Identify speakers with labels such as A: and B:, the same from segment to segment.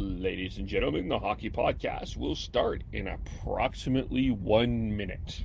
A: Ladies and gentlemen, the Hockey Podcast will start in approximately 1 minute.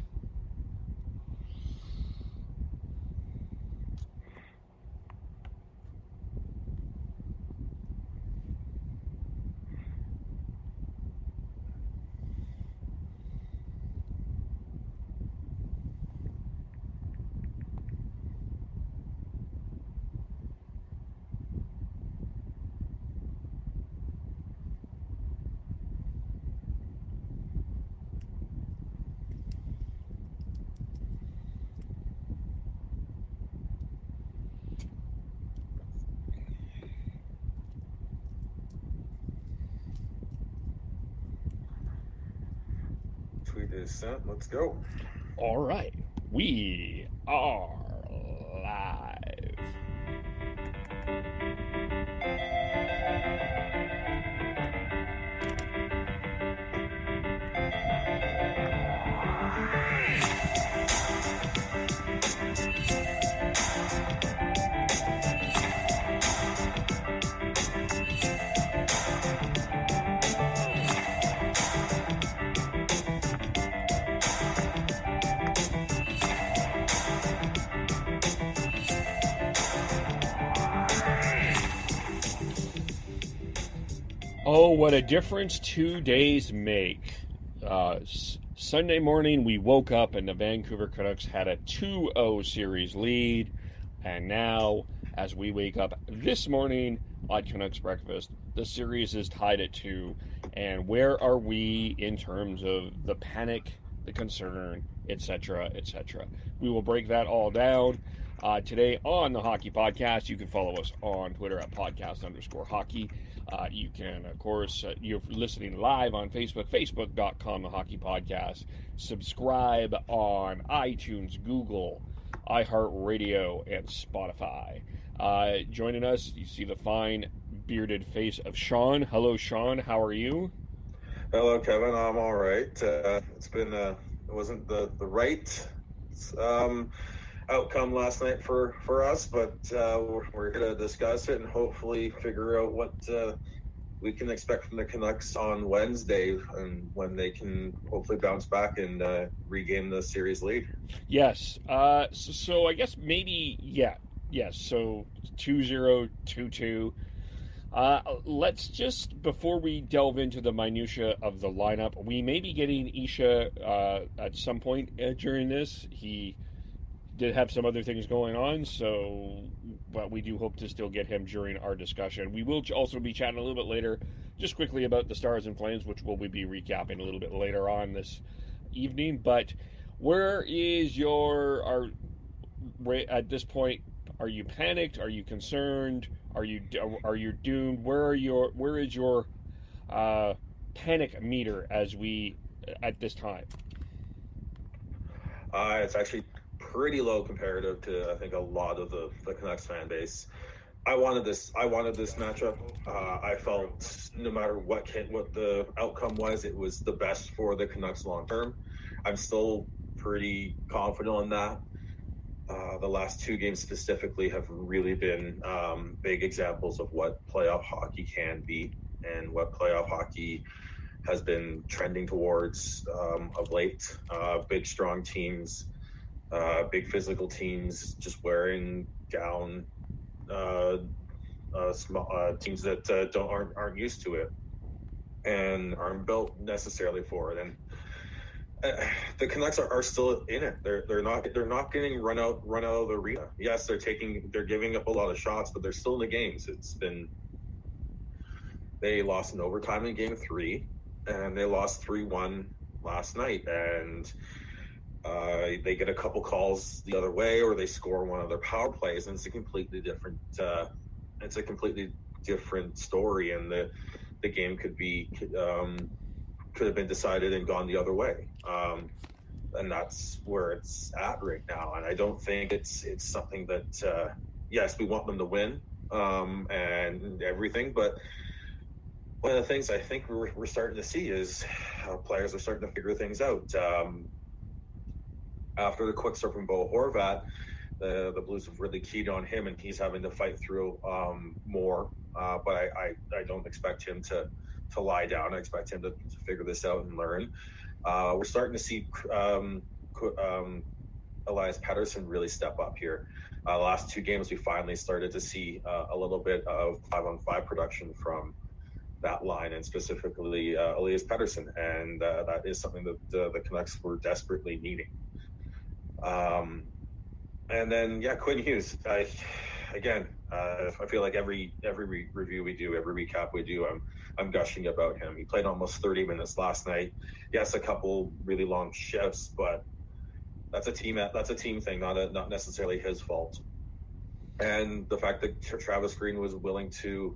B: Tweet is sent. Let's go.
A: All right, we are live. Oh, what a difference 2 days make. Sunday morning, we woke up and the Vancouver Canucks had a 2-0 series lead. And now, as we wake up this morning on Canucks Breakfast, the series is tied at 2. And where are we in terms of the panic, the concern, etc., etc.? We will break that all down. Today on the Hockey Podcast, you can follow us on Twitter at podcast_hockey. You can, of course, you're listening live on Facebook, facebook.com, the Hockey Podcast. Subscribe on iTunes, Google, iHeartRadio, and Spotify. Joining us, you see the fine bearded face of Sean. Hello, Sean. How are you?
B: Hello, Kevin. I'm all right. It's been, it wasn't the right outcome last night for us, but we're going to discuss it and hopefully figure out what we can expect from the Canucks on Wednesday, and when they can hopefully bounce back and regain the series lead.
A: Yes. So I guess maybe, yes. So 2-0, 2-2. Let's just, before we delve into the minutia of the lineup, we may be getting Isha at some point during this. He did have some other things going on, but we do hope to still get him during our discussion. We will also be chatting a little bit later, just quickly about the Stars and Flames, which we'll be recapping a little bit later on this evening. But where is at this point, are you panicked? Are you concerned? Are you doomed? Where is your panic meter at this time?
B: It's actually pretty low comparative to, I think, a lot of the Canucks fan base. I wanted this matchup. I felt no matter what the outcome was, it was the best for the Canucks long term. I'm still pretty confident on that. The last two games specifically have really been big examples of what playoff hockey can be and what playoff hockey has been trending towards of late. Big, strong teams, big physical teams, just wearing down small teams that aren't used to it and aren't built necessarily for it. And the Canucks are still in it. They're not getting run out of the arena. Yes, they're giving up a lot of shots, but they're still in the games. They lost in overtime in Game 3, and they lost 3-1 last night, and they get a couple calls the other way, or they score one of their power plays, and it's a completely different story, and the game could have been decided and gone the other way. And that's where it's at right now. And I don't think it's something that, yes, we want them to win and everything, but one of the things I think we're starting to see is how players are starting to figure things out. After the quick start from Bo Horvat, the Blues have really keyed on him, and he's having to fight through more but I don't expect him to lie down. I expect him to figure this out and learn. We're starting to see Elias Pettersson really step up here. The last 2 games, we finally started to see a little bit of 5-on-5 production from that line, and specifically Elias Pettersson, and that is something that the Canucks were desperately needing. And then, Quinn Hughes. I feel like every review we do, every recap we do, I'm gushing about him. He played almost 30 minutes last night. Yes, a couple really long shifts, but that's a team thing, not necessarily his fault. And the fact that Travis Green was willing to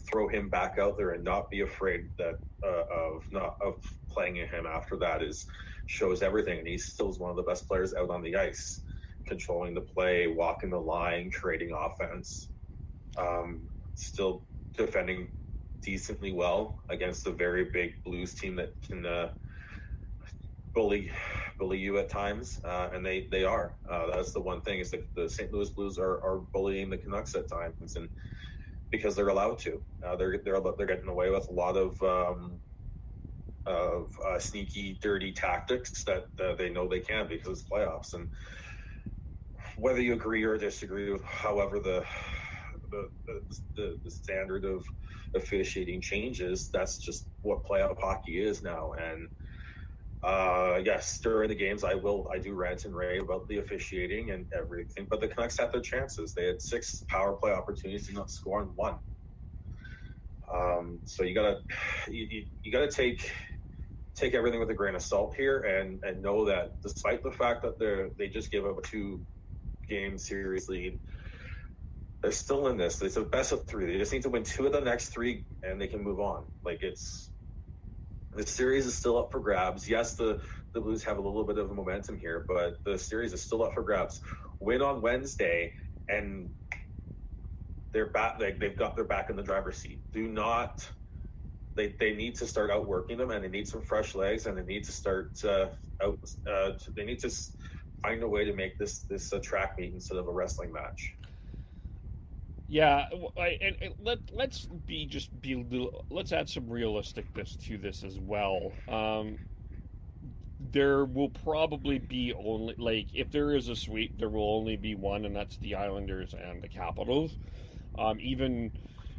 B: throw him back out there and not be afraid of playing him after that shows everything. And he still is one of the best players out on the ice, controlling the play, walking the line, creating offense, still defending decently well against a very big Blues team that can bully you at times, and they are. That's the one thing, is that the St. Louis Blues are bullying the Canucks at times, and because they're allowed to. They're getting away with a lot of sneaky, dirty tactics that they know they can, because it's playoffs. And whether you agree or disagree with however the standard of officiating changes, that's just what playoff hockey is now. And yes, during the games, I do rant and rave about the officiating and everything, but the Canucks had their chances. They had 6 power play opportunities to not score on 1. So you gotta take everything with a grain of salt here, and know that despite the fact that they just gave up a 2-game series lead, they're still in this. It's a best of 3. They just need to win 2 of the next 3, and they can move on. The series is still up for grabs. Yes, the Blues have a little bit of momentum here, but the series is still up for grabs. Win on Wednesday, and they're back. They've got their back in the driver's seat. They need to start outworking them, and they need some fresh legs, and they need to start they need to find a way to make this a track meet instead of a wrestling match.
A: Yeah, let's let's add some realisticness to this as well. There will probably be only, if there is a sweep, there will only be one, and that's the Islanders and the Capitals. Even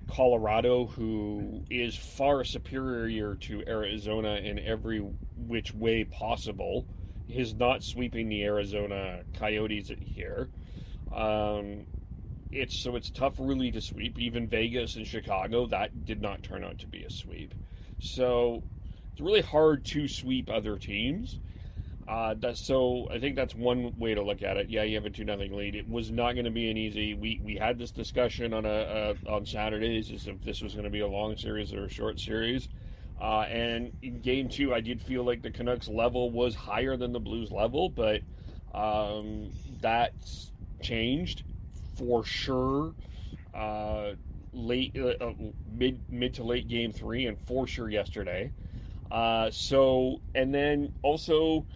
A: Colorado, who is far superior to Arizona in every which way possible, is not sweeping the Arizona Coyotes here. It's tough really to sweep. Even Vegas and Chicago, that did not turn out to be a sweep. So it's really hard to sweep other teams. So I think that's one way to look at it. Yeah, you have a 2-0 lead. It was not going to be an easy. We had this discussion on Saturdays, as if this was going to be a long series or a short series. And in Game 2, I did feel like the Canucks level was higher than the Blues level, but that's changed for sure. Mid to late Game 3, and for sure yesterday. And then also,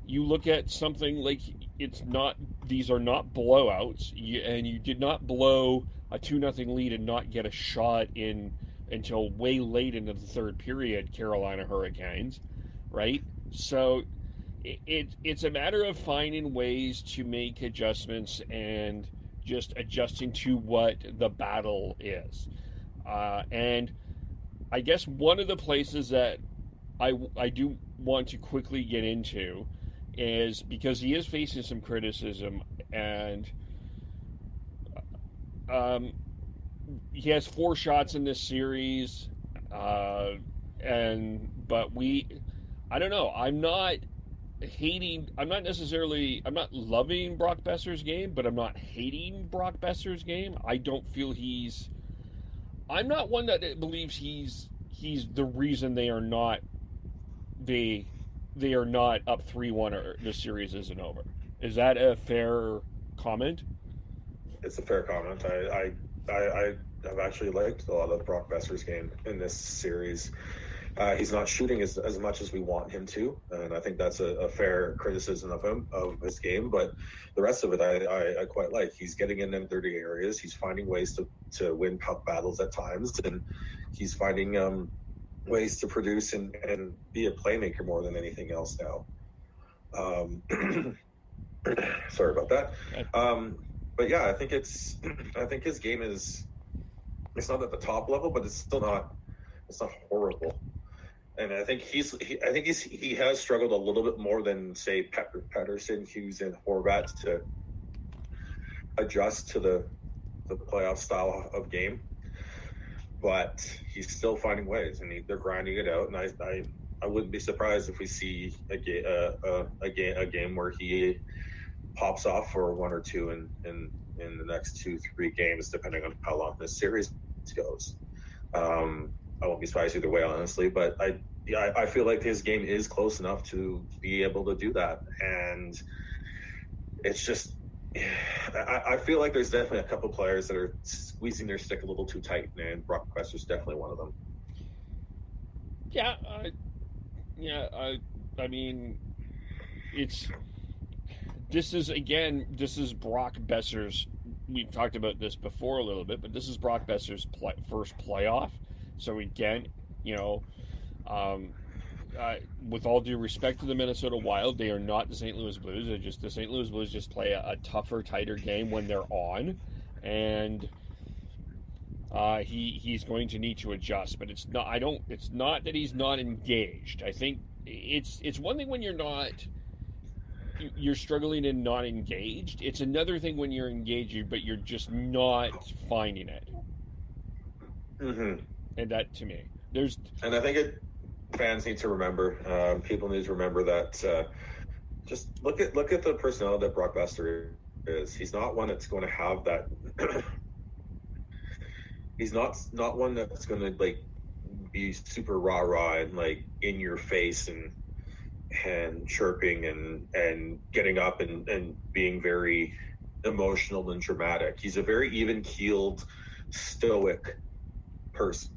A: you look at something like, these are not blowouts, and you did not blow a 2-0 lead and not get a shot in until way late into the third period, Carolina Hurricanes, right? So it's a matter of finding ways to make adjustments and just adjusting to what the battle is. And I guess one of the places that I do want to quickly get into is because he is facing some criticism, and he has 4 shots in this series, but I don't know. I'm not loving Brock Besser's game, but I'm not hating Brock Besser's game. I don't feel I'm not one that believes he's the reason they are not up 3-1 or the series isn't over. Is that a fair comment?
B: It's a fair comment. I have actually liked a lot of Brock Besser's game in this series. He's not shooting as much as we want him to, and I think that's a fair criticism of his game. But the rest of it, I quite like. He's getting in them dirty areas. He's finding ways to win puck battles at times, and he's finding ways to produce and be a playmaker more than anything else now. Sorry about that. But yeah, I think his game is, it's not at the top level, but it's not horrible. And I think he has struggled a little bit more than, say, Pettersson, Hughes, and Horvat to adjust to the playoff style of game. But he's still finding ways, and they're grinding it out. And I wouldn't be surprised if we see a game where he pops off for one or two in the next 2-3 games, depending on how long this series goes. I won't be surprised either way, honestly, but I feel like his game is close enough to be able to do that. And it's just, I feel like there's definitely a couple players that are squeezing their stick a little too tight, and Brock Besser's definitely one of them.
A: Yeah, I mean, this is Brock Besser's. We've talked about this before a little bit, but this is Brock Besser's first playoff. So again, with all due respect to the Minnesota Wild, they are not the St. Louis Blues. The St. Louis Blues just play a tougher, tighter game when they're on, and he's going to need to adjust. But it's not that he's not engaged. I think it's one thing when you're struggling and not engaged. It's another thing when you're engaged, but you're just not finding it.
B: Mm-hmm.
A: And that, to me,
B: and I think fans need to remember, people need to remember that just look at the personality that Brock Besser is. He's not one that's going to have that. He's not one that's going to like be super rah and like in your face and chirping and getting up and being very emotional and dramatic. He's a very even-keeled, stoic person,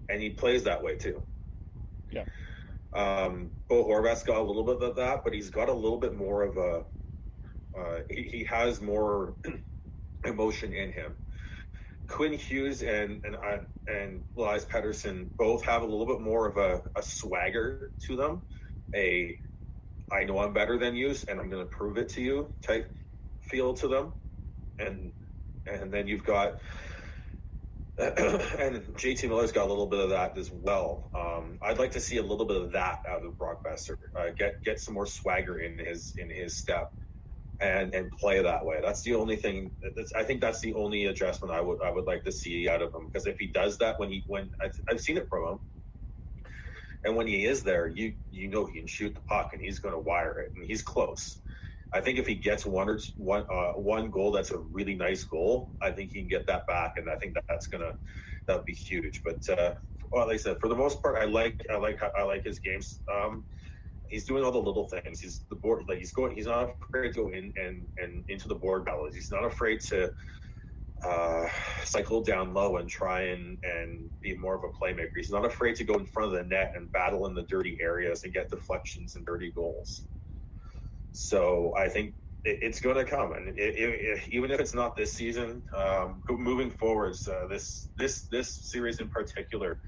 B: and he plays that way too.
A: Yeah.
B: Bo Horvat's got a little bit of that, but he's got a little bit more of a he has more emotion in him. Quinn Hughes and Elias Pettersson both have a little bit more of a swagger to them. I know I'm better than you, and I'm going to prove it to you type feel to them. And then you've got and JT Miller's got a little bit of that as well. I'd like to see a little bit of that out of Brock Besser. Get some more swagger in his step and play that way. That's the only thing. I think that's the only adjustment I would like to see out of him. Because if he does that when I've seen it from him, and when he is there, you know he can shoot the puck and he's going to wire it, and he's close. I think if he gets one goal that's a really nice goal, I think he can get that back, and I think that'll be huge. But like I said, for the most part, I like his games. He's doing all the little things. He's the board, like he's not afraid to go in and into the board battles. He's not afraid to cycle down low and try and be more of a playmaker. He's not afraid to go in front of the net and battle in the dirty areas and get deflections and dirty goals. So I think it's going to come, and even if it's not this season, moving forwards, this series in particular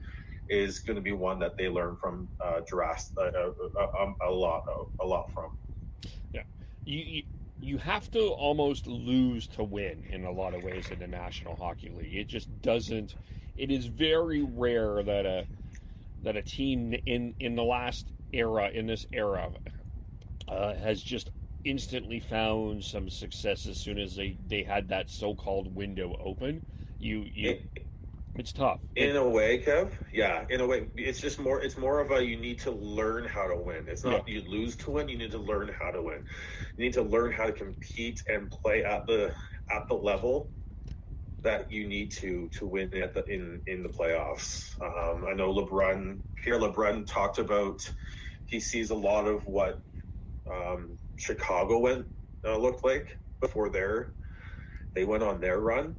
B: is going to be one that they learn from Jurassic a lot from.
A: Yeah, you have to almost lose to win in a lot of ways in the National Hockey League. It just doesn't. It is very rare that a team in this era has just instantly found some success as soon as they had that so-called window open. It's tough.
B: In a way, Kev. Yeah, in a way. It's more of a, you need to learn how to win. It's not you lose to win, you need to learn how to win. You need to learn how to compete and play at the level that you need to win in the playoffs. I know Pierre LeBrun talked about, he sees a lot of what Chicago looked like before they went on their run,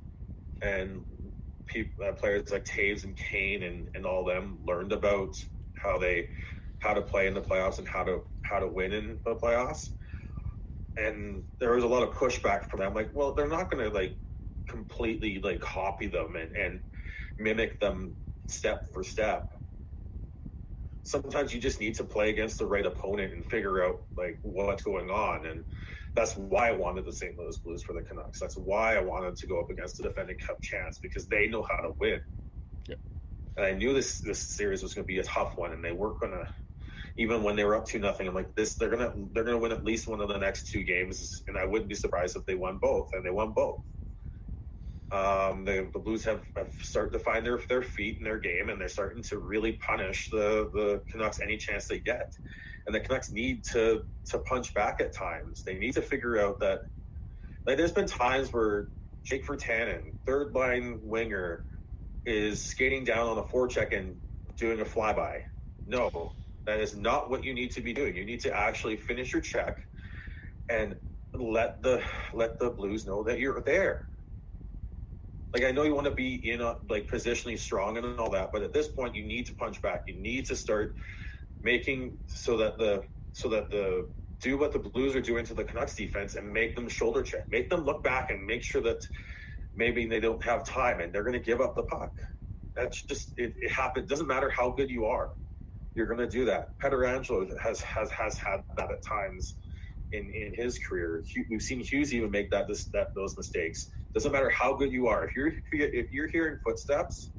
B: and players like Taves and Kane and all them learned about how to play in the playoffs and how to win in the playoffs. And there was a lot of pushback from them. Like, well, they're not going to like completely like copy them and mimic them step for step. Sometimes you just need to play against the right opponent and figure out like what's going on. And that's why I wanted the St. Louis Blues for the Canucks. That's why I wanted to go up against the defending Cup champs, because they know how to win.
A: Yeah.
B: And I knew this series was going to be a tough one, and they weren't going to, even when they were up 2-0, I'm like, they're gonna win at least one of the next 2 games, and I wouldn't be surprised if they won both, and they won both. The Blues have started to find their feet in their game, and they're starting to really punish the Canucks any chance they get. And the Canucks need to punch back at times. They need to figure out that, like, there's been times where Jake Virtanen, third line winger, is skating down on a forecheck and doing a flyby. No, that is not what you need to be doing. You need to actually finish your check and let the Blues know that you're there. Like, I know you want to be like positionally strong and all that, but at this point you need to punch back. You need to start making so that the do what the Blues are doing to the Canucks defense and make them shoulder check, make them look back and make sure that maybe they don't have time and they're going to give up the puck. That's just it happens. It doesn't matter how good you are, you're going to do that. Pietrangelo has had that at times in his career. We've seen Hughes even make those mistakes. Doesn't matter how good you are. If you're hearing footsteps,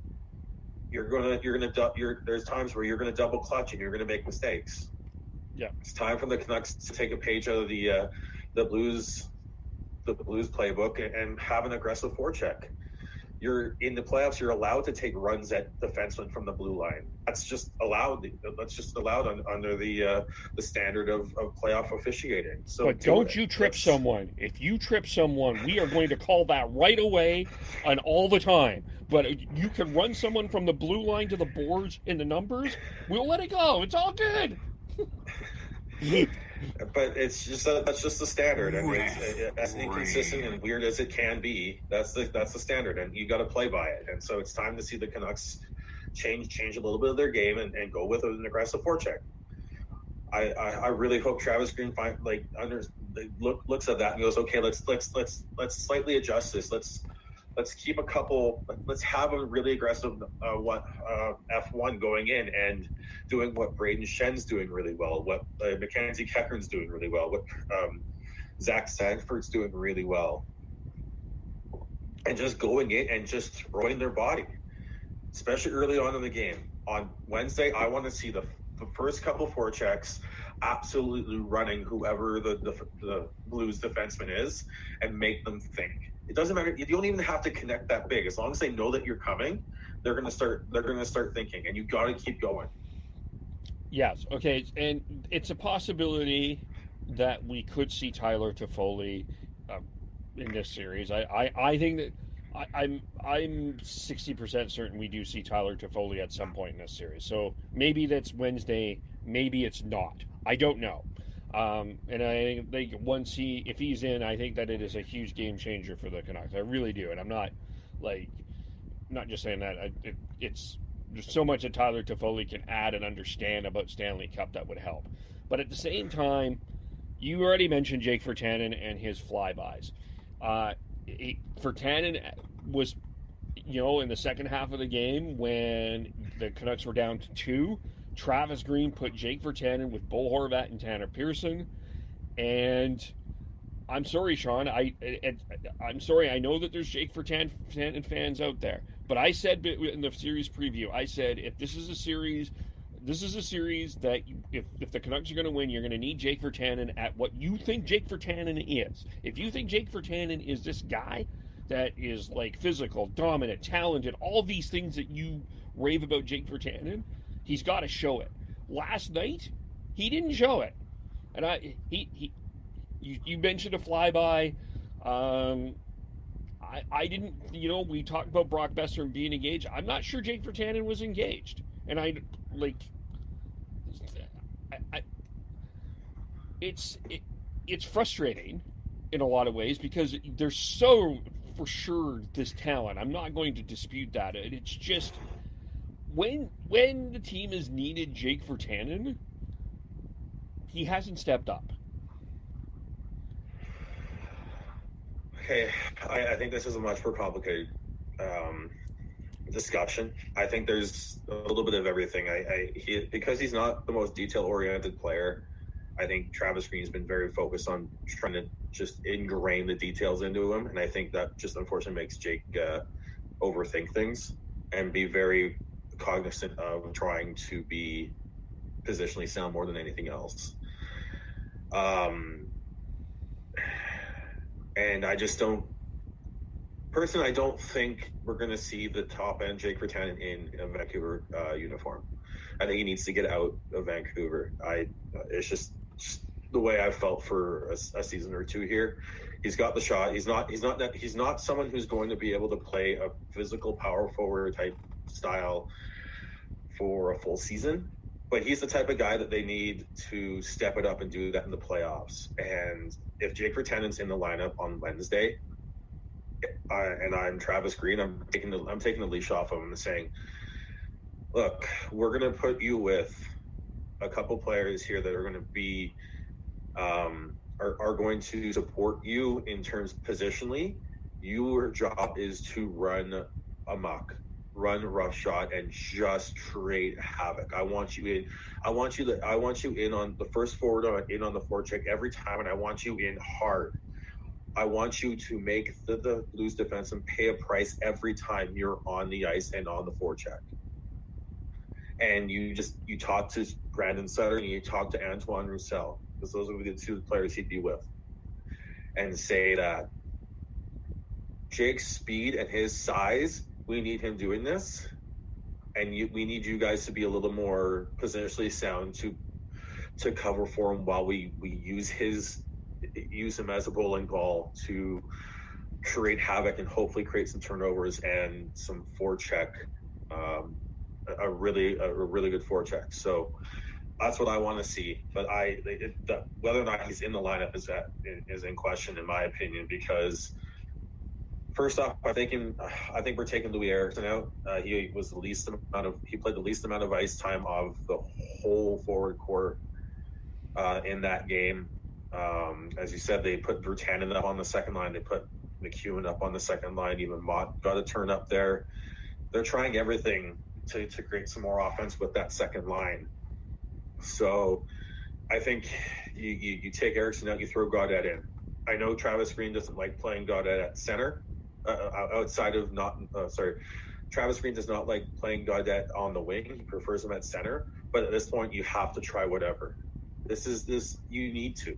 B: there's times where you're gonna double clutch and you're gonna make mistakes.
A: Yeah,
B: it's time for the Canucks to take a page out of the Blues playbook and have an aggressive forecheck. You're in the playoffs. You're allowed to take runs at defensemen from the blue line. That's just allowed. That's just allowed under the standard of playoff officiating. So,
A: but don't you trip someone. If you trip someone, we are going to call that right away and all the time. But you can run someone from the blue line to the boards in the numbers. We'll let it go. It's all good.
B: But it's just that's just the standard, and as inconsistent and weird as it can be, that's the standard, and you got to play by it. And so it's time to see the Canucks change a little bit of their game and go with an aggressive forecheck. I really hope Travis Green looks at that and goes, okay, let's slightly adjust this. Let's keep let's have a really aggressive F1 going in and doing what Braden Schen's doing really well, what Mackenzie Kekron's doing really well, what Zach Sanford's doing really well, and just going in and just throwing their body, especially early on in the game. On Wednesday, I want to see the first couple forechecks absolutely running whoever the Blues defenseman is and make them think. It doesn't matter. You don't even have to connect that big. As long as they know that you're coming, they're going to start thinking, and you got to keep going.
A: Yes. Okay. And it's a possibility that we could see Tyler Toffoli in this series. I think that I'm 60% certain we do see Tyler Toffoli at some point in this series. So maybe that's Wednesday. Maybe it's not. I don't know. And I think if he's in, I think that it is a huge game changer for the Canucks. I really do. And I'm not just saying that. There's so much that Tyler Toffoli can add and understand about Stanley Cup that would help. But at the same time, you already mentioned Jake Virtanen and his flybys. Virtanen was, in the second half of the game when the Canucks were down to 2, Travis Green put Jake Virtanen with Bo Horvat and Tanner Pearson. And I'm sorry, Sean. I'm sorry. I know that there's Jake Virtanen fans out there. But I said in the series preview, I said if this is a series that if the Canucks are going to win, you're going to need Jake Virtanen at what you think Jake Virtanen is. If you think Jake Virtanen is this guy that is like physical, dominant, talented, all these things that you rave about Jake Virtanen, he's got to show it. Last night, he didn't show it, and you mentioned a flyby. I didn't. We talked about Brock Besser being engaged. I'm not sure Jake Virtanen was engaged, and it's frustrating in a lot of ways because there's so for sure this talent. I'm not going to dispute that. It's just when the team has needed Jake Virtanen, he hasn't stepped up.
B: Okay, I think this is a much more complicated discussion. I think there's a little bit of everything. Because he's not the most detail-oriented player, I think Travis Green's been very focused on trying to just ingrain the details into him, and I think that just unfortunately makes Jake overthink things and be very cognizant of trying to be positionally sound more than anything else. And I just don't. Personally, I don't think we're going to see the top end Jake Virtanen in a Vancouver uniform. I think he needs to get out of Vancouver. It's just the way I felt for a season or two here. He's got the shot. He's not someone who's going to be able to play a physical power forward type style for a full season. But he's the type of guy that they need to step it up and do that in the playoffs. And if Jake Virtanen's in the lineup on Wednesday, and I'm Travis Green, I'm taking the leash off him and saying, look, we're going to put you with a couple players here that are going to be are going to support you in terms positionally. Your job is to run amok, run roughshod, and just create havoc. I want you in. I want you in on the first forward, in on the forecheck every time, and I want you in hard. I want you to make the Blues defenseman pay a price every time you're on the ice and on the forecheck. And you talk to Brandon Sutter and you talk to Antoine Roussel, because those are the two players he'd be with, and say that Jake's speed and his size, we need him doing this, and we need you guys to be a little more positionally sound to cover for him while we use him as a bowling ball to create havoc and hopefully create some turnovers and some forecheck, a really good forecheck. So that's what I want to see. But whether or not he's in the lineup is in question, in my opinion, because first off, I think we're taking Louis Eriksson out. He played the least amount of ice time of the whole forward core in that game. As you said, they put Virtanen up on the second line. They put McEwen up on the second line. Even Mott got a turn up there. They're trying everything to create some more offense with that second line. So I think you take Eriksson out, you throw Gaudette in. I know Travis Green doesn't like playing Gaudette at center. Travis Green does not like playing Gaudette on the wing. He prefers him at center. But at this point, you have to try whatever. You need to.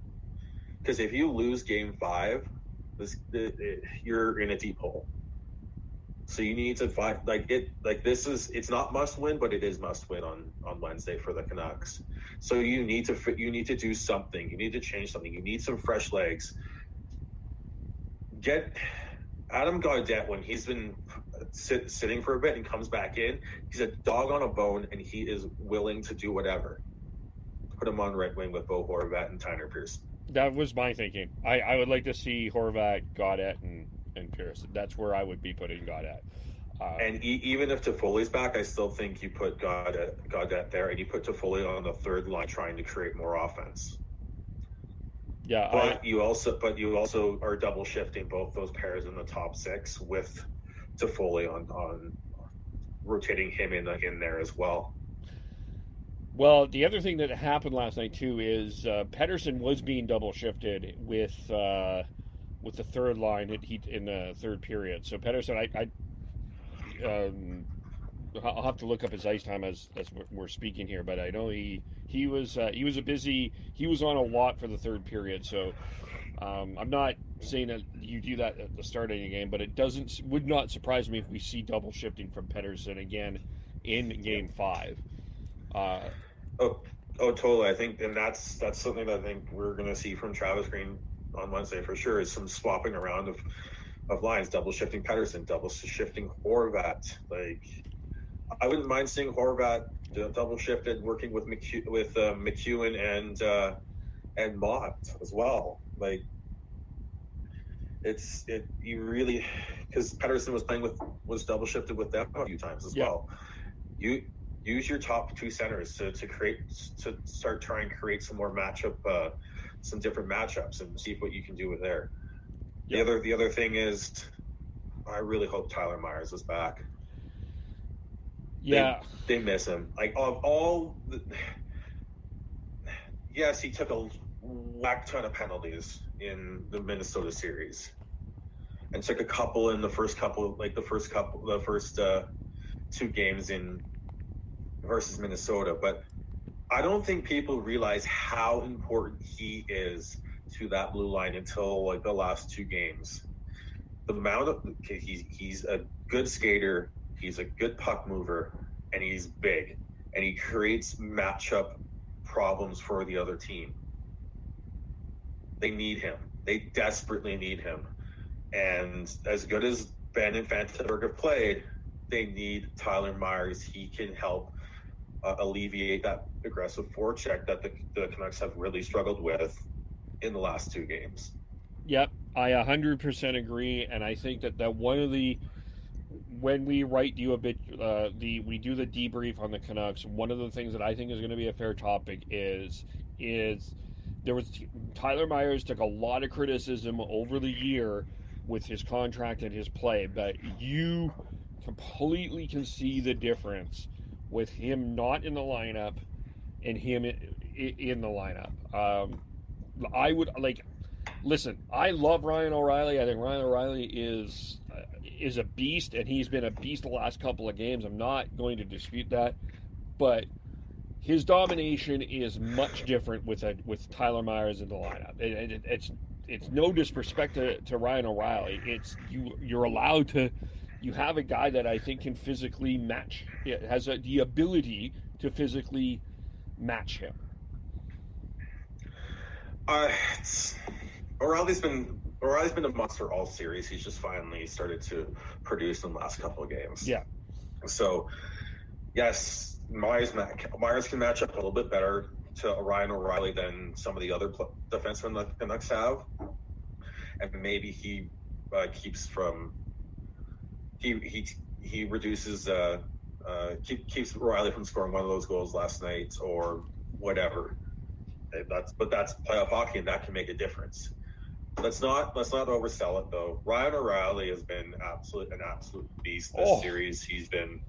B: Because if you lose Game 5, you're in a deep hole. So you need to find it's not must win, but it is must win on Wednesday for the Canucks. So you need to do something. You need to change something. You need some fresh legs. Get Adam Gaudette, when he's been sitting for a bit and comes back in, he's a dog on a bone and he is willing to do whatever. Put him on right wing with Bo Horvat and Tyler Pearson.
A: That was my thinking. I would like to see Horvat, Gaudette, and Pearson. That's where I would be putting Gaudette.
B: And even if Toffoli's back, I still think you put Gaudette there, and you put Toffoli on the third line trying to create more offense.
A: Yeah,
B: but you also are double shifting both those pairs in the top six with Toffoli on rotating him in there as well.
A: Well, the other thing that happened last night too is Pettersson was being double shifted with the third line in the third period. So Pettersson, I'll have to look up his ice time as we're speaking here, but I know he was on a lot for the third period. So I'm not saying that you do that at the start of any game, but would not surprise me if we see double shifting from Pettersson again in Game 5.
B: Totally. I think, and that's something that I think we're going to see from Travis Green on Wednesday for sure, is some swapping around of lines, double shifting Pettersson, double shifting Horvat. Like, I wouldn't mind seeing Horvat double shifted, working with McEwen and Mott as well. Like, you really, because Pettersson was double shifted with them a few times as well. You use your top two centers to start trying to create some more some different matchups and see what you can do with there.
A: Yeah.
B: The other thing is, I really hope Tyler Myers is back.
A: Yeah.
B: They miss him. Like, yes, he took a whack ton of penalties in the Minnesota series, and took a couple in the first two games in versus Minnesota. But I don't think people realize how important he is to that blue line until like the last two games. The amount of he's a good skater, he's a good puck mover, and he's big, and he creates matchup problems for the other team. They need him. They desperately need him. And as good as Benn and Fantenberg have played, they need Tyler Myers. He can help alleviate that aggressive forecheck that the Canucks have really struggled with in the last two games.
A: Yep, I 100% agree, and I think that one of the when we write you a bit, we do the debrief on the Canucks. One of the things that I think is going to be a fair topic is there was Tyler Myers took a lot of criticism over the year with his contract and his play, but you completely can see the difference with him not in the lineup and him in the lineup. I would like. Listen, I love Ryan O'Reilly. I think Ryan O'Reilly is a beast, and he's been a beast the last couple of games. I'm not going to dispute that, but his domination is much different with Tyler Myers in the lineup. It's no disrespect to Ryan O'Reilly. It's you're allowed to. You have a guy that I think can physically match. It has the ability to physically match him.
B: O'Reilly's been a monster all series. He's just finally started to produce in the last couple of games.
A: Yeah.
B: So, yes, Myers can match up a little bit better to Ryan O'Reilly than some of the other defensemen the Canucks have, and maybe he keeps O'Reilly from scoring one of those goals last night or whatever. That's playoff hockey, and that can make a difference. Let's not oversell it though. Ryan O'Reilly has been an absolute beast this series. He's been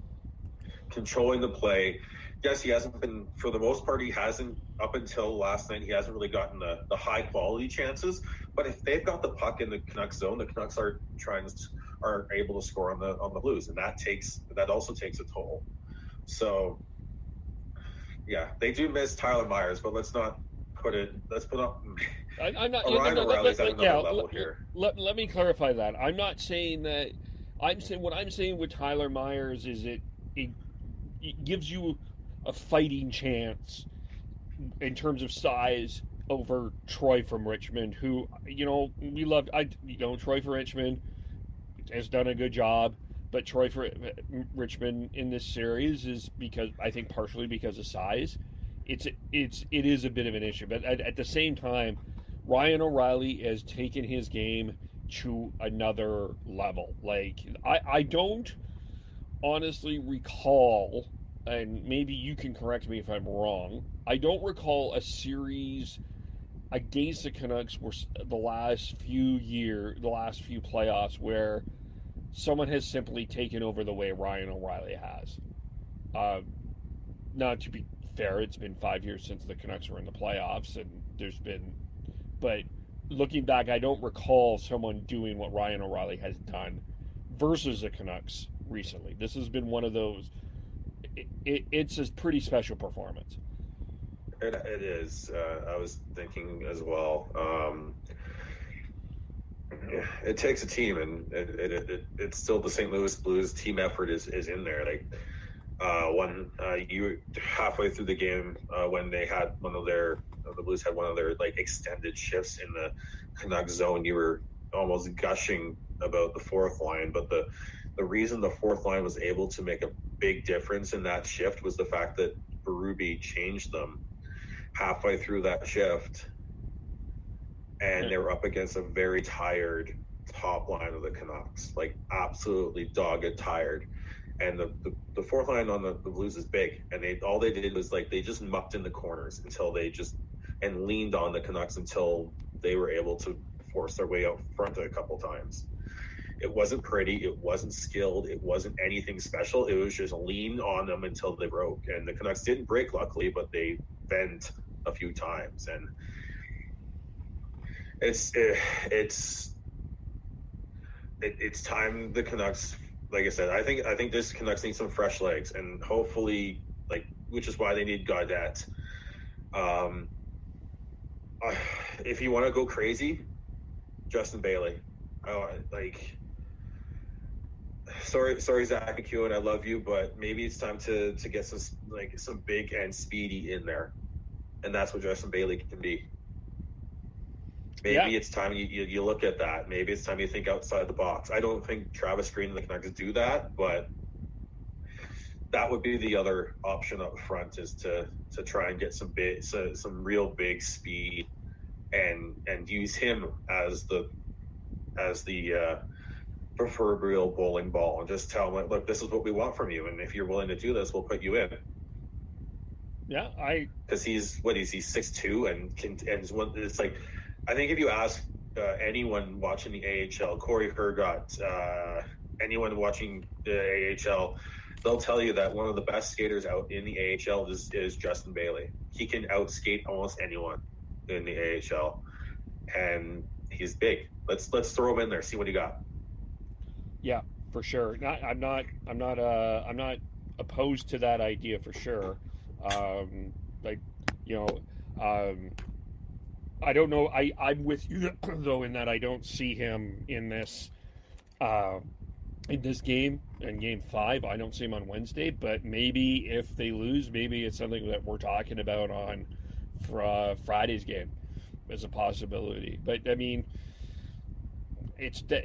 B: controlling the play. Yes, he hasn't been, for the most part, he hasn't, up until last night, he hasn't really gotten the high quality chances. But if they've got the puck in the Canucks zone, the Canucks are able to score on the Blues, and that also takes a toll. So yeah, they do miss Tyler Myers, but let's put up.
A: I'm not.
B: Ryan O'Reilly's at another level here.
A: Let me clarify that. I'm not saying that. I'm saying what I'm saying with Tyler Myers is it gives you a fighting chance in terms of size over Troy from Richmond, who we love. Troy from Richmond has done a good job, but Troy for Richmond in this series is partially because of size. It is a bit of an issue, but at the same time, Ryan O'Reilly has taken his game to another level. Like I don't honestly recall, and maybe you can correct me if I'm wrong, I don't recall a series against the Canucks where the last few playoffs where someone has simply taken over the way Ryan O'Reilly has. Now, to be fair, it's been 5 years since the Canucks were in the playoffs, and but looking back, I don't recall someone doing what Ryan O'Reilly has done versus the Canucks recently. This has been one of those. It's a pretty special performance.
B: It is. I was thinking as well. It takes a team, and it's still the St. Louis Blues team effort is in there. Like you halfway through the game when they had the Blues had one of their like extended shifts in the Canucks zone, you were almost gushing about the fourth line, but the reason the fourth line was able to make a big difference in that shift was the fact that Berube changed them halfway through that shift, and they were up against a very tired top line of the Canucks, like absolutely dogged tired, and the the fourth line on the Blues is big, and all they did was they just mucked in the corners and leaned on the Canucks until they were able to force their way out front a couple times. It wasn't pretty, it wasn't skilled, it wasn't anything special. It was just lean on them until they broke, and the Canucks didn't break, luckily, but they bent a few times, and it's time the Canucks. Like I said, I think this Canucks need some fresh legs, and hopefully, which is why they need Gaudette. If you want to go crazy, Justin Bailey. Sorry, Zach McEwen, I love you, but maybe it's time to get some big and speedy in there, and that's what Justin Bailey can be. Maybe it's time you look at that. Maybe it's time you think outside the box. I don't think Travis Green and the Canucks do that, but that would be the other option up front, is to try and get some real big speed and use him as the proverbial bowling ball, and just tell him, look, this is what we want from you, and if you're willing to do this, we'll put you in.
A: Yeah,
B: because he's 6'2" and it's I think if you ask anyone watching the AHL, Corey Hergott, anyone watching the AHL, they'll tell you that one of the best skaters out in the AHL is Justin Bailey. He can outskate almost anyone in the AHL, and he's big. Let's throw him in there, see what he got.
A: Yeah, for sure. I'm not opposed to that idea for sure. I don't know. I'm with you though in that I don't see him in this game, in Game 5. I don't see him on Wednesday, but maybe if they lose, maybe it's something that we're talking about on Friday's game as a possibility. But I mean, that's the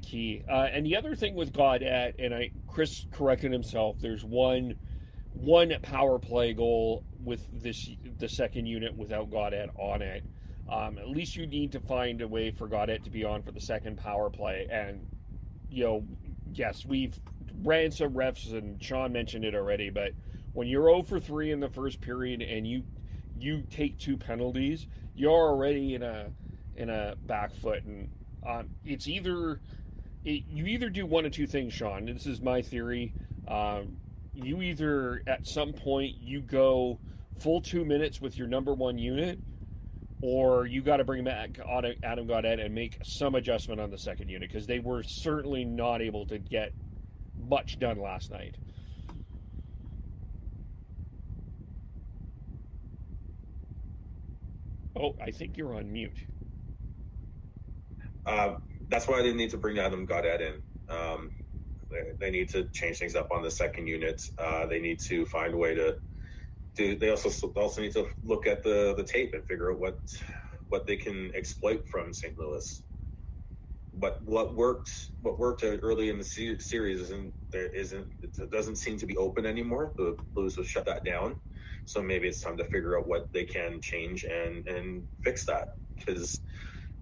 A: key. And the other thing with Gaudette, and Chris corrected himself, there's one power play goal with the second unit without Gaudette on it. At least you need to find a way for Gaudette to be on for the second power play. And yes, we've ran some refs, and Sean mentioned it already, but when you're 0 for 3 in the first period and you take 2 penalties, you're already in a back foot, and you either do one of two things, Sean. This is my theory. You either at some point you go full 2 minutes with your number one unit, or you got to bring back Adam Gaudette and make some adjustment on the second unit, because they were certainly not able to get much done last night. Oh, I think you're on mute.
B: That's why they need to bring Adam Gaudette in. They need to change things up on the second unit. They need to find a way to do. They also need to look at the tape and figure out what they can exploit from St. Louis. But what worked early in the series it doesn't seem to be open anymore. The Blues have shut that down. So maybe it's time to figure out what they can change and fix that. Because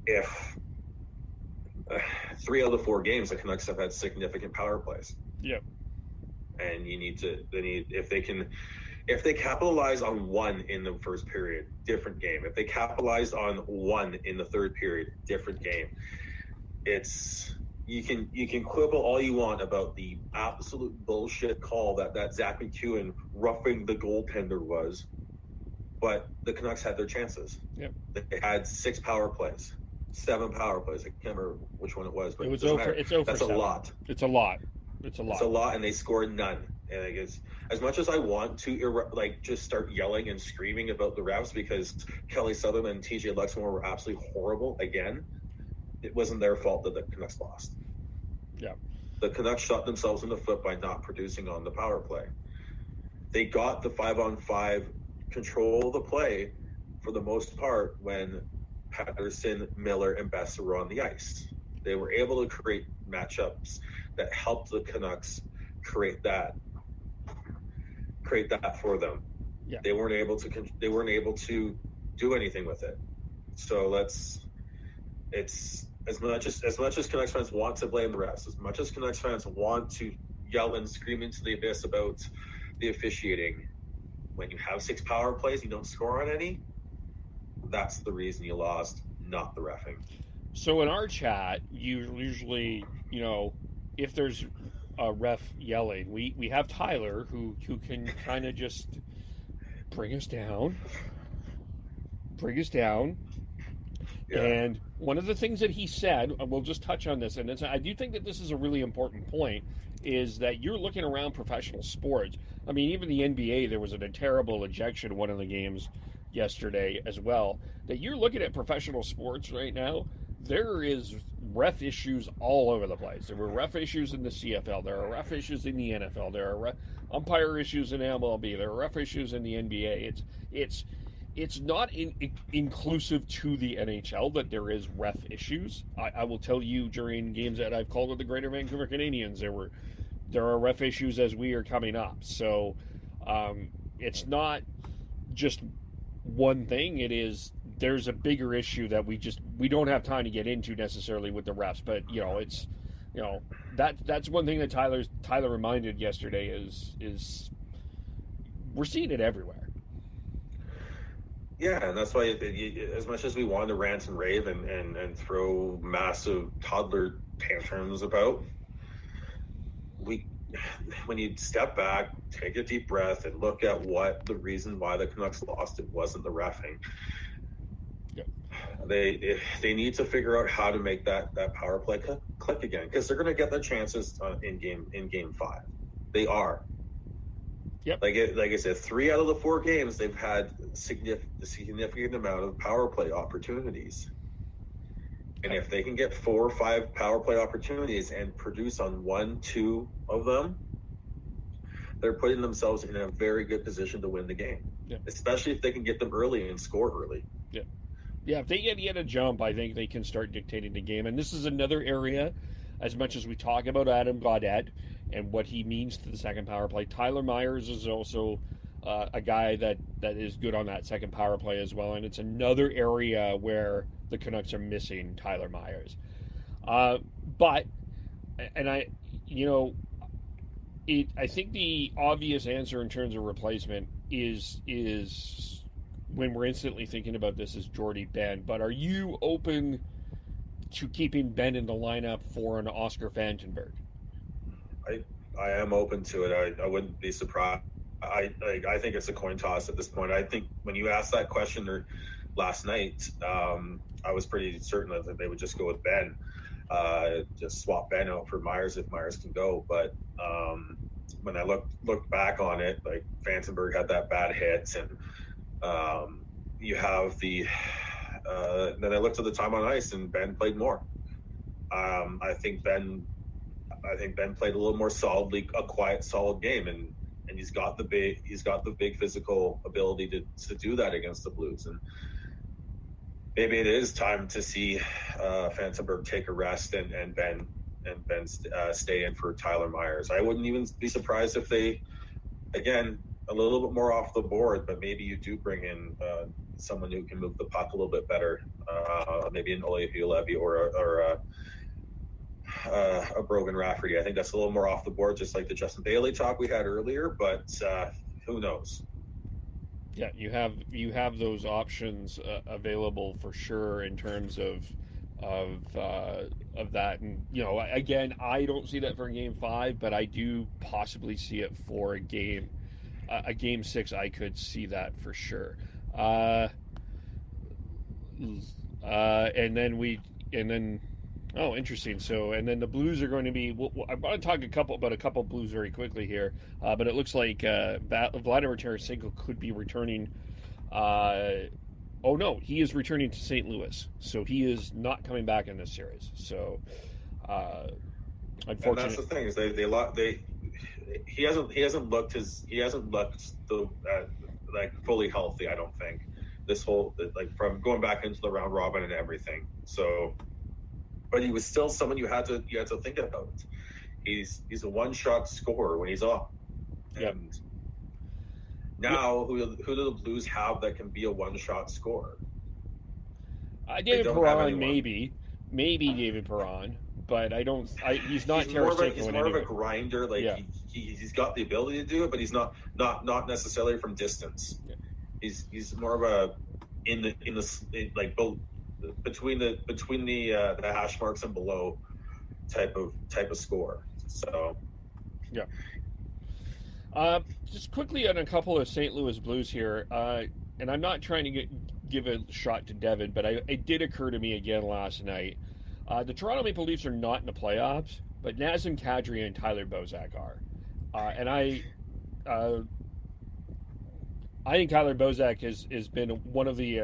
B: if 3 out of the 4 games, the Canucks have had significant power plays.
A: Yep.
B: And if they capitalize on 1 in the first period, different game. If they capitalized on 1 in the third period, different game. You can quibble all you want about the absolute bullshit call that Zach McEwen roughing the goaltender was, but the Canucks had their chances.
A: Yep.
B: They had 6 power plays, 7 power plays. I can't remember which one it was, but
A: it's over.
B: That's a lot.
A: It's a lot,
B: and they scored none. And I guess as much as I want to just start yelling and screaming about the refs because Kelly Sutherland and TJ Luxmore were absolutely horrible again, it wasn't their fault that the Canucks lost.
A: Yeah.
B: The Canucks shot themselves in the foot by not producing on the power play. They got the 5-on-5 control of the play for the most part when Patterson, Miller, and Besser were on the ice. They were able to create matchups that helped the Canucks create that for them.
A: Yeah.
B: They weren't able to do anything with it. So as much as Canucks fans want to blame the refs, as much as Canucks fans want to yell and scream into the abyss about the officiating, when you have 6 power plays, you don't score on any. That's the reason you lost, not the reffing.
A: So in our chat, usually, if there's a ref yelling, we have Tyler who can kind of just bring us down. Yeah. And one of the things that he said, we'll just touch on this, and I do think that this is a really important point, is that you're looking around professional sports. I mean, even the NBA, there was a terrible ejection in one of the games yesterday as well. That you're looking at professional sports right now, there is ref issues all over the place. There were ref issues in the CFL. There are ref issues in the NFL. There are umpire issues in MLB. There are ref issues in the NBA. It's not inclusive to the NHL that there is ref issues. I will tell you, during games that I've called with the Greater Vancouver Canadians, there are ref issues as we are coming up. So it's not just one thing. There's a bigger issue that we don't have time to get into necessarily with the refs. But that's one thing that Tyler reminded yesterday is we're seeing it everywhere.
B: Yeah, and that's why, as much as we want to rant and rave and throw massive toddler tantrums about, when you step back, take a deep breath, and look at what the reason why the Canucks lost, it wasn't the reffing.
A: Yep.
B: They need to figure out how to make that power play click again, because they're going to get their chances in game 5. They are.
A: Yep.
B: Like I said, 3 out of the 4 games they've had significant amount of power play opportunities. And if they can get 4 or 5 power play opportunities and produce on 1, 2 of them, they're putting themselves in a very good position to win the game.
A: Yep.
B: Especially if they can get them early and score early.
A: Yeah. Yeah, if they get a jump, I think they can start dictating the game. And this is another area, as much as we talk about Adam Gaudette and what he means to the second power play, Tyler Myers is also a guy that is good on that second power play as well. And it's another area where the Canucks are missing Tyler Myers. I think the obvious answer in terms of replacement is when we're instantly thinking about this is Jordy Benn. But are you open to keeping Benn in the lineup for an Oscar Fantenberg?
B: I am open to it. I wouldn't be surprised. I think it's a coin toss at this point. I think when you asked that question last night, I was pretty certain that they would just go with Benn, just swap Benn out for Myers if Myers can go. But when I looked back on it, like Fantenberg had that bad hit, and you have the. Then I looked at the time on ice, and Benn played more. I think Benn played a little more solidly, a quiet, solid game, and he's got the big physical ability to do that against the Blues. And maybe it is time to see Fantenberg take a rest and Benn stay in for Tyler Myers. I wouldn't even be surprised if they, again, a little bit more off the board, but maybe you do bring in someone who can move the puck a little bit better, maybe an Olivier Levy or a Brogan Rafferty. I think that's a little more off the board, just like the Justin Bailey talk we had earlier, but who knows?
A: Yeah, you have those options available for sure in terms of that. And again, I don't see that for Game 5, but I do possibly see it for a Game 6. I could see that for sure. Oh, interesting. So, and then the Blues are going to be. I want to talk about a couple Blues very quickly here, but it looks like Vladimir Tarasenko could be returning. Oh no, he is returning to St. Louis, so he is not coming back in this series. So, unfortunately,
B: and that's the thing is he hasn't looked fully healthy. I don't think this whole from going back into the round robin and everything. So. But he was still someone you had to think about. He's a one-shot scorer when he's off.
A: Yep.
B: And now, who do the Blues have that can be a one-shot scorer?
A: David Perron, maybe David Perron, but he's not
B: He's
A: Tarasenko
B: more of a grinder. Like
A: Yeah.
B: he's got the ability to do it, but he's not necessarily from distance.
A: Yeah.
B: He's more of a like both between the hash marks and below type of score. So
A: Yeah. Just quickly on a couple of St. Louis Blues here, and I'm not trying to give a shot to Devin, but it did occur to me again last night. The Toronto Maple Leafs are not in the playoffs, but Nazem Kadri and Tyler Bozak are. And I think Tyler Bozak has been one of the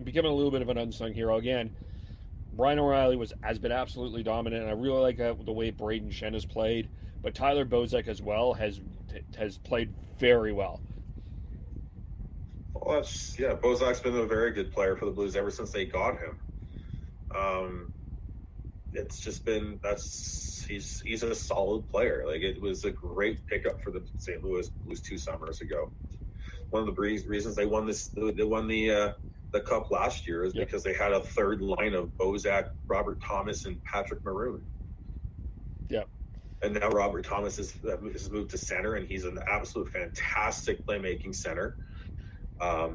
A: becoming a little bit of an unsung hero again. Ryan O'Reilly has been absolutely dominant, and I really like the way Braden Shen has played. But Tyler Bozak as well has played very well.
B: Well, Bozak's been a very good player for the Blues ever since they got him. It's just been he's a solid player. Like, it was a great pickup for the St. Louis Blues 2 summers ago. One of the reasons they won the Cup last year is because they had a third line of Bozak, Robert Thomas, and Patrick Maroon.
A: Yep.
B: And now Robert Thomas has moved to center, and he's an absolute fantastic playmaking center. I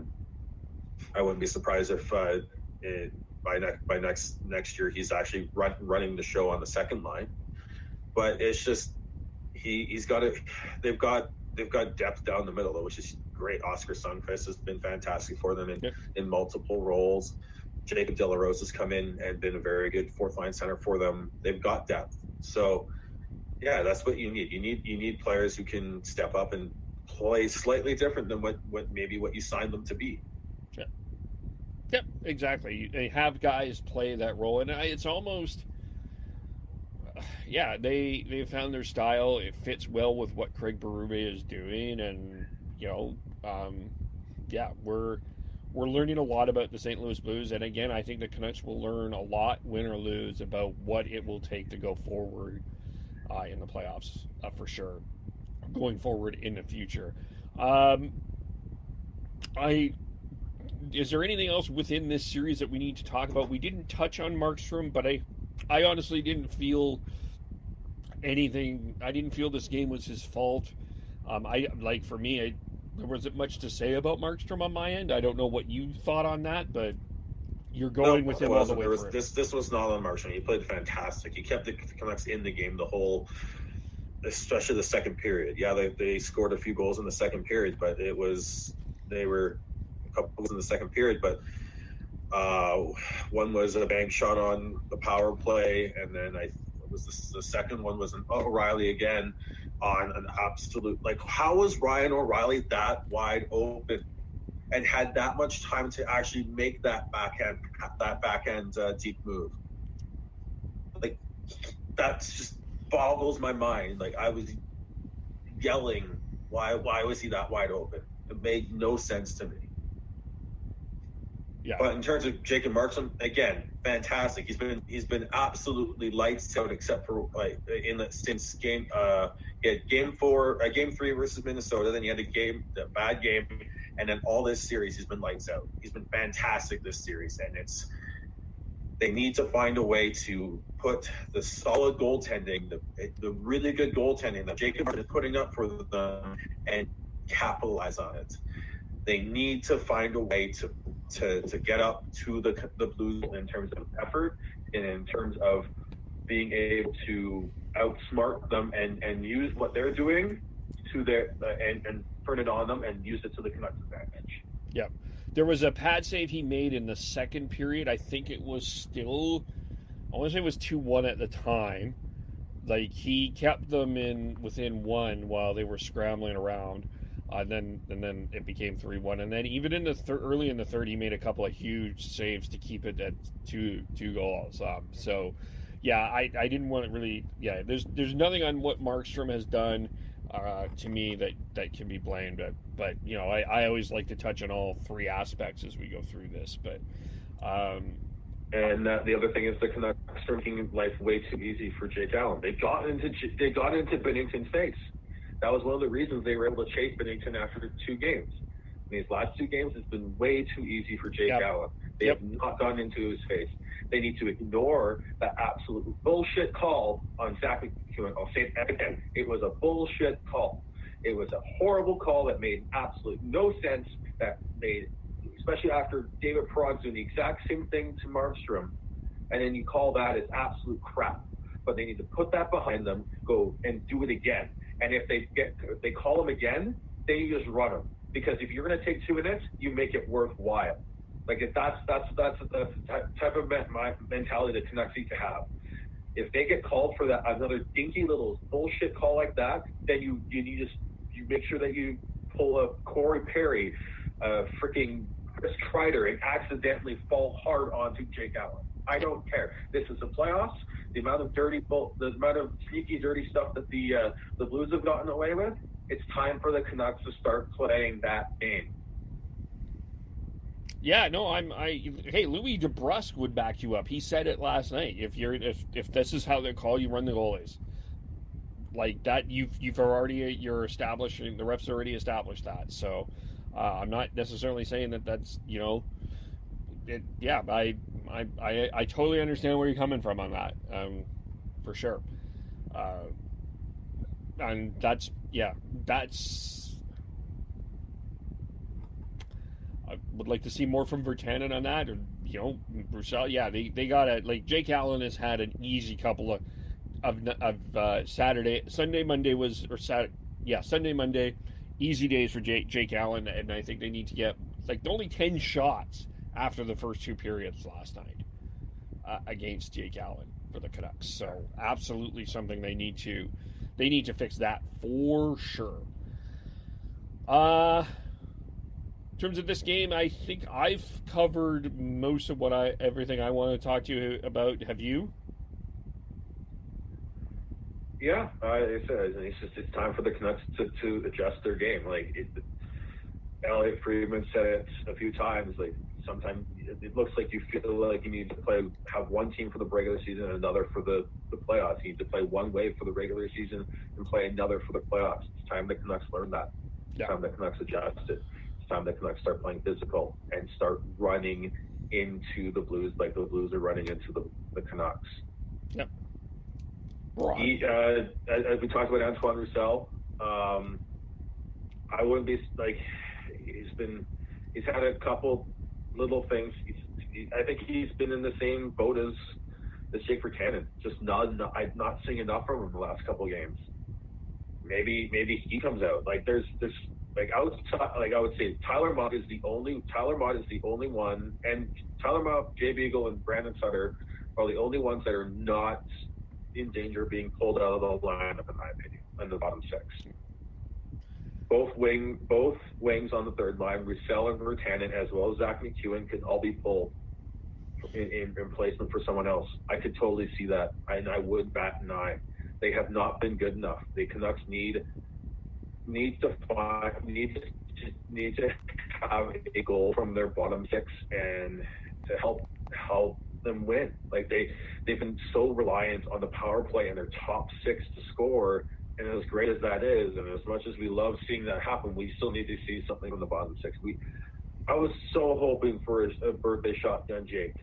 B: wouldn't be surprised if by next year he's actually running the show on the second line. But it's just he's got it. They've got depth down the middle, which is great. Oscar Sundqvist has been fantastic for them in multiple roles. Jacob De La Rose has come in and been a very good fourth line center for them. They've got depth. So yeah, that's what you need. You need players who can step up and play slightly different than what you signed them to be.
A: Yeah. Yep, exactly. They have guys play that role, and it's almost, they found their style. It fits well with what Craig Berube is doing, and we're learning a lot about the St. Louis Blues. And again, I think the Canucks will learn a lot, win or lose, about what it will take to go forward in the playoffs for sure, going forward in the future. Is there anything else within this series that we need to talk about? We didn't touch on Markstrom, but I honestly didn't feel anything. I didn't feel this game was his fault. There wasn't much to say about Markstrom on my end. I don't know what you thought on that, but you're going with him all the way through.
B: This was not on Markstrom. He played fantastic. He kept the Canucks in the game the whole, especially the second period. Yeah, they scored a few goals in the second period, but they were a couple goals in the second period. But one was a bank shot on the power play, and then the second one was an O'Reilly again on an absolute, like, how was Ryan O'Reilly that wide open and had that much time to actually make that backhand deep move? Like, that just boggles my mind. Like, I was yelling, why was he that wide open? It made no sense to me.
A: Yeah.
B: But in terms of Jacob Markstrom, again, fantastic. He's been absolutely lights out, except for since game he had game 3 versus Minnesota, then he had a bad game, and then all this series he's been lights out. He's been fantastic this series, and they need to find a way to put the solid goaltending, the really good goaltending that Jacob is putting up for them, and capitalize on it. They need to find a way to get up to the Blues in terms of effort and in terms of being able to outsmart them and use what they're doing to their and turn it on them and use it to the Canucks' advantage.
A: Yeah. There was a pad save he made in the second period. I think it was still, I want to say it was 2-1 at the time. Like, he kept them within one while they were scrambling around. And then it became 3-1, and then even in the early in the third, he made a couple of huge saves to keep it at two goals. So, yeah, I didn't want to really. Yeah, there's nothing on what Markstrom has done to me that can be blamed. But I always like to touch on all three aspects as we go through this. But
B: and the other thing is the Canucks are making life way too easy for Jake Allen. They got into Binnington's face. That was one of the reasons they were able to chase Binnington after 2 games. In these last 2 games, it's been way too easy for Jake Allen. They have not gone into his face. They need to ignore that absolute bullshit call on Zach McEwen. I'll say it again. It was a bullshit call. It was a horrible call that made absolute no sense, that made, especially after David Perron's doing the exact same thing to Markstrom, and then you call that as absolute crap. But they need to put that behind them, go and do it again. And if they call him again, then you just run him. Because if you're going to take 2 minutes, you make it worthwhile. Like that's the type of mentality the Canucks need to have. If they get called for that another dinky little bullshit call like that, then you make sure that you pull a Corey Perry, freaking Chris Kreider, and accidentally fall hard onto Jake Allen. I don't care. This is the playoffs. The amount of sneaky, dirty stuff that the Blues have gotten away with. It's time for the Canucks to start playing that game.
A: Yeah, no, hey, Louis DeBrusk would back you up. He said it last night. If this is how they call you, run the goalies. Like that, you're establishing, the refs already established that. So I'm not necessarily saying that's I totally understand where you're coming from on that, for sure. And that's. I would like to see more from Virtanen on that, or Roussel. Yeah, they got it. Like Jake Allen has had an easy couple of Sunday, Monday, easy days for Jake Allen, and I think they need to get only 10 shots after the first 2 periods last night against Jake Allen for the Canucks. So absolutely something they need to fix that for sure. In terms of this game, I think I've covered most of everything I want to talk to you about. Have you?
B: Yeah, it's time for the Canucks to adjust their game. Elliot Friedman said it a few times. Sometimes it looks like you feel like you need to have one team for the regular season and another for the playoffs. You need to play one way for the regular season and play another for the playoffs. It's time the Canucks learn that. It's time the Canucks adjust it. It's time the Canucks start playing physical and start running into the Blues like the Blues are running into the Canucks.
A: Yep.
B: As we talked about Antoine Roussel, I wouldn't be he's had a couple little things. I think he's been in the same boat as Jake Virtanen. Just not seeing enough from him the last couple of games. Maybe he comes out. I would say Tyler Mott is the only one, and Tyler Mott, Jay Beagle, and Brandon Sutter are the only ones that are not in danger of being pulled out of the lineup, in my opinion, in the bottom 6. Both wings on the third line, Roussel and Virtanen, as well as Zach McEwen, could all be pulled in replacement for someone else. I could totally see that, and I would bat an eye. They have not been good enough. The Canucks need to have a goal from their bottom 6 and to help them win. They've been so reliant on the power play and their top 6 to score. And as great as that is, and as much as we love seeing that happen, we still need to see something from the bottom 6. I was so hoping for a birthday shotgun Jake.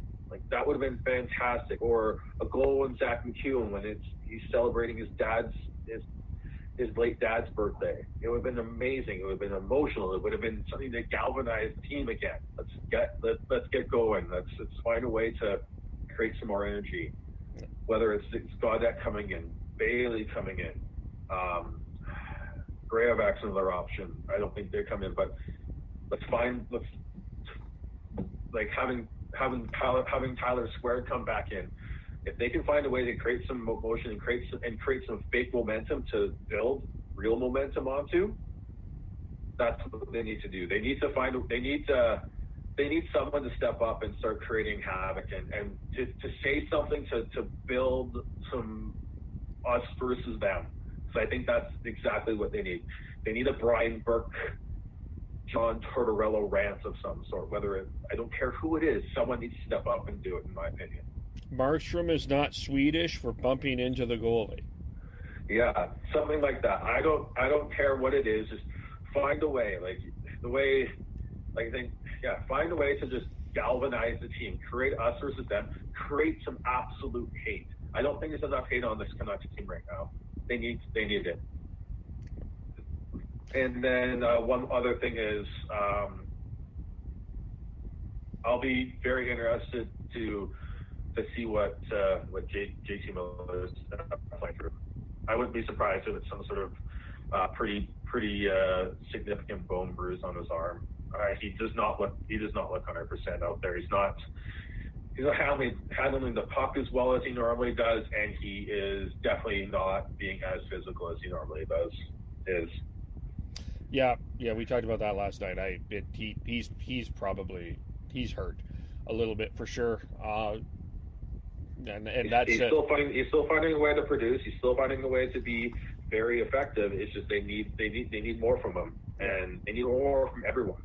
B: That would have been fantastic. Or a goal in Zach McEwen when he's celebrating his late dad's birthday. It would have been amazing. It would have been emotional. It would have been something that galvanized the team again. Let's get going. Let's find a way to create some more energy. Whether it's Gaudette coming in, Bailey coming in, Graovac another option. I don't think they come in, but having Tyler Square come back in. If they can find a way to create some motion and create some fake momentum to build real momentum onto, that's what they need to do. They need someone to step up and start creating havoc and to say something to build some us versus them. So I think that's exactly what they need. They need a Brian Burke, John Tortorella rant of some sort. I don't care who it is, someone needs to step up and do it, in my opinion.
A: Markstrom is not Swedish for bumping into the goalie.
B: Yeah, something like that. I don't care what it is. Just find a way. Find a way to just galvanize the team, create us versus them, create some absolute hate. I don't think there's enough hate on this Canucks team right now. They need it. And then one other thing is, I'll be very interested to see what JT Miller is playing through. I wouldn't be surprised if it's some sort of pretty significant bone bruise on his arm. He does not look 100% out there. He's not handling the puck as well as he normally does, and he is definitely not being as physical as he normally is.
A: Yeah, we talked about that last night. He's hurt a little bit for sure. And that's
B: he's still finding a way to produce. He's still finding a way to be very effective. It's just they need more from him, and they need more from everyone.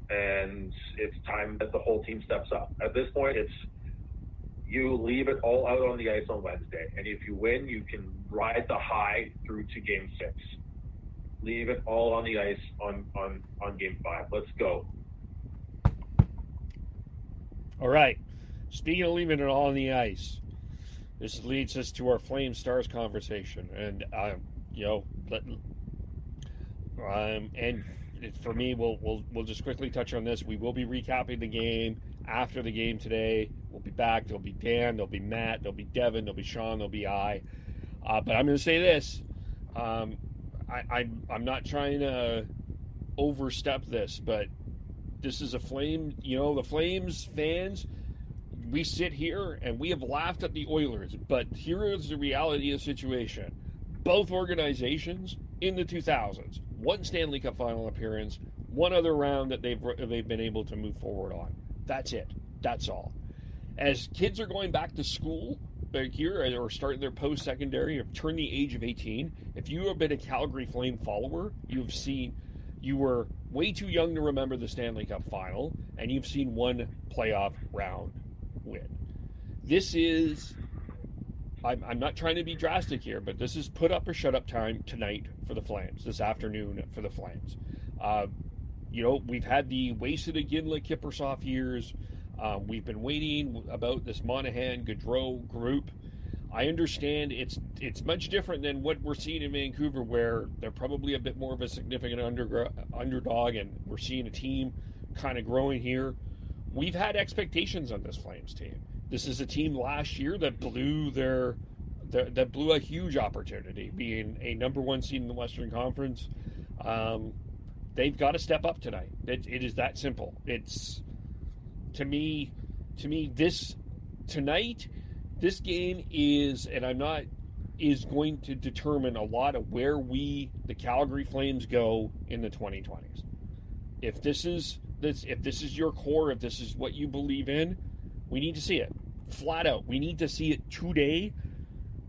B: And it's time that the whole team steps up. At this point, it's you leave it all out on the ice on Wednesday, and if you win, you can ride the high through to Game 6. Leave it all on the ice on Game 5. Let's go.
A: All right. Speaking of leaving it all on the ice, this leads us to our Flame Stars conversation, and and for me, we'll just quickly touch on this. We will be recapping the game after the game today. We'll be back. There'll be Dan. There'll be Matt. There'll be Devin. There'll be Sean. There'll be I. But I'm going to say this. I'm not trying to overstep this, but this is a Flame. The Flames fans. We sit here and we have laughed at the Oilers, but here is the reality of the situation. Both organizations in the 2000s, one Stanley Cup final appearance, one other round that they've been able to move forward on. That's it. That's all. As kids are going back to school here or starting their post-secondary or turn the age of 18, if you have been a Calgary Flame follower, you were way too young to remember the Stanley Cup final, and you've seen one playoff round win. This is, I'm not trying to be drastic here, but this is put up or shut up time tonight for the Flames, this afternoon for the Flames. We've had the wasted Iginla Kiprusoff years. We've been waiting about this Monahan Gaudreau group. I understand it's much different than what we're seeing in Vancouver, where they're probably a bit more of a significant underdog, and we're seeing a team kind of growing here. We've had expectations on this Flames team. This is a team last year that blew a huge opportunity, being a number one seed in the Western Conference. They've got to step up tonight. It is that simple. It's to me this game is going to determine a lot of where the Calgary Flames go in the 2020s. If this is your core, if this is what you believe in, we need to see it. Flat out. We need to see it today.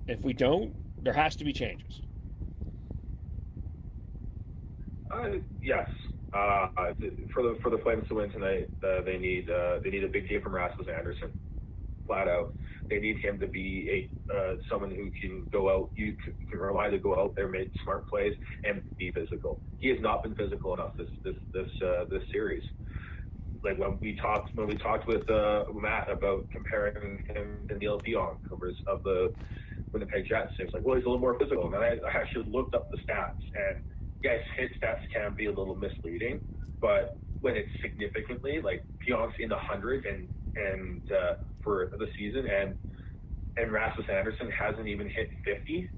A: If we don't, there has to be changes.
B: Yes. For the Flames to win tonight, they need a big game from Rasmus Andersson. Flat out. They need him to be someone who can go out. You can rely to go out there, make smart plays, and be physical. He has not been physical enough this series. Like when we talked with Matt about comparing him to Neil Dion of the Winnipeg Jets, it was like, well, he's a little more physical. And I actually looked up the stats, and yes, his stats can be a little misleading, but when it's significantly, like Dion's in the hundreds and for the season, and Rasmus Andersson hasn't even hit 50.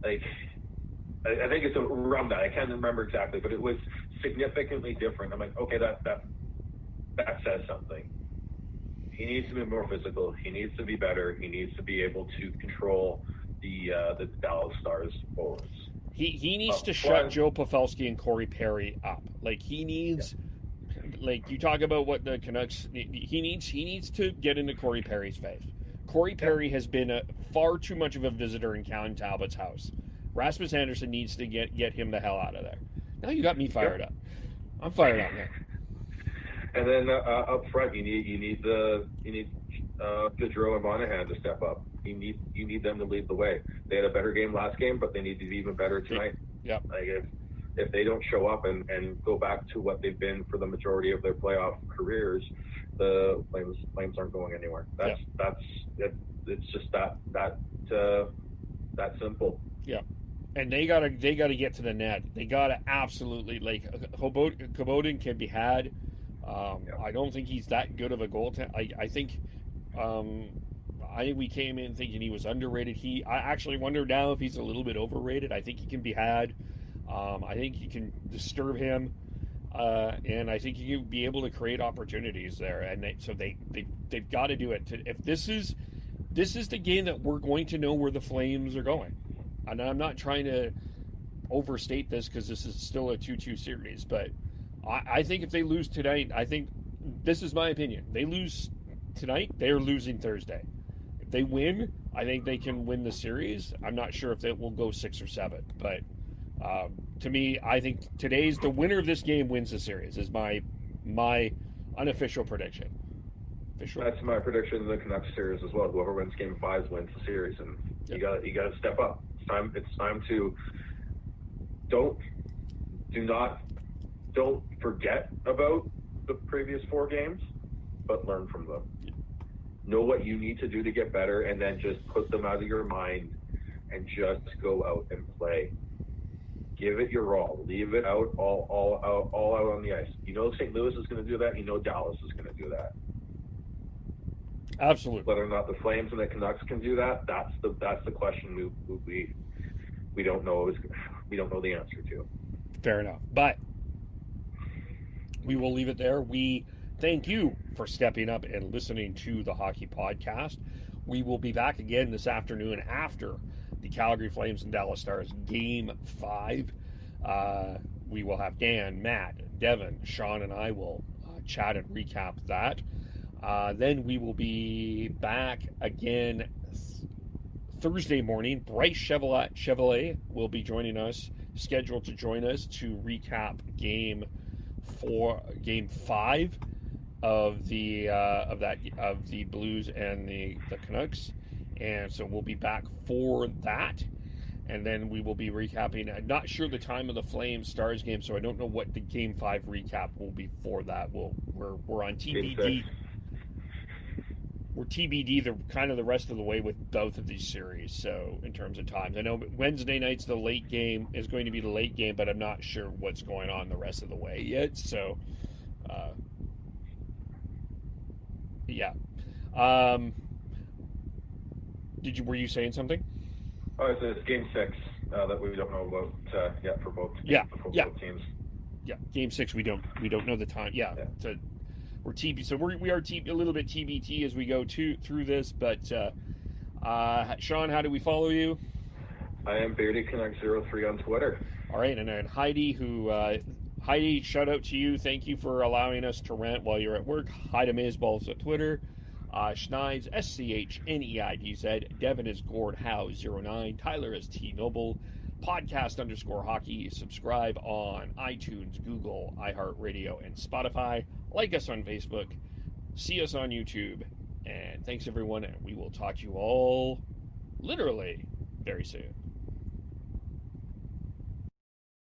B: Like, I think it's around that. I can't remember exactly, but it was significantly different. I'm like, okay, that says something. He needs to be more physical. He needs to be better. He needs to be able to control the Dallas Stars forwards.
A: He needs to shut Joe Pavelski and Corey Perry up. Like he needs. Yeah. Like you talk about what the Canucks, he needs to get into Corey Perry's face. Corey Perry has been far too much of a visitor in Cal Talbot's house. Rasmus Andersson needs to get him the hell out of there. Now you got me fired up. I'm fired up now.
B: And then up front, you need Gaudreau and Monahan to step up. You need them to lead the way. They had a better game last game, but they need to be even better tonight.
A: Yep.
B: Like if they don't show up and go back to what they've been for the majority of their playoff careers, the Flames aren't going anywhere. That's it. It's just that simple.
A: Yeah. And they gotta get to the net. They gotta absolutely, like, Gaudette can be had. I don't think he's that good of a goaltender. I think we came in thinking he was underrated. I actually wonder now if he's a little bit overrated. I think he can be had. I think you can disturb him, and I think you can be able to create opportunities there. And they've got to do it. If this is the game that we're going to know where the Flames are going. And I'm not trying to overstate this because this is still a 2-2 series, but I think if they lose tonight, I think this is my opinion. They lose tonight, they're losing Thursday. If they win, I think they can win the series. I'm not sure if it will go 6 or 7, but to me, I think the winner of this game wins the series. Is my unofficial prediction. Official?
B: That's my prediction in the Canucks series as well. Whoever wins Game 5 wins the series, and you got to step up. It's time to don't forget about the previous 4 games, but learn from them. Know what you need to do to get better, and then just put them out of your mind and just go out and play. Give it your all. Leave it out all out on the ice. You know St. Louis is going to do that. You know Dallas is going to do that.
A: Absolutely.
B: Whether or not the Flames and the Canucks can do that, that's the question we don't know. We don't know the answer to.
A: Fair enough. But we will leave it there. We thank you for stepping up and listening to the Hockey Podcast. We will be back again this afternoon after the Calgary Flames and Dallas Stars Game 5. We will have Dan, Matt, Devin, Sean, and I will chat and recap that. Then we will be back again Thursday morning. Bryce Chevalier will be joining us, scheduled to join us to recap Game 5 of the Blues and the Canucks, and so we'll be back for that. And then we will be recapping. I'm not sure the time of the Flames Stars game, so I don't know what the Game 5 recap will be for that. We're on TBD. We're TBD the rest of the way with both of these series. So in terms of times, I know Wednesday night's the late game is going to be the late game, but I'm not sure what's going on the rest of the way yet. So, yeah. Were you saying something?
B: Oh, it's Game 6 that we don't know about yet for both. Both teams.
A: Yeah, Game 6 we don't know the time. Yeah. So we're TB. So we are a little bit TBT as we go through this. But Sean, how do we follow you?
B: I am BeardyConnect03 on Twitter.
A: All right, and then Heidi, Heidi, shout out to you. Thank you for allowing us to rant while you're at work. Heidi Maysballs at Twitter. Schneid's SCHNEIDZ. Devin is GordHowe09. Tyler is T Noble. Podcast_hockey. Subscribe on iTunes, Google, iHeartRadio, and Spotify. Like us on Facebook. See us on YouTube. And thanks everyone, and we will talk to you all literally very soon.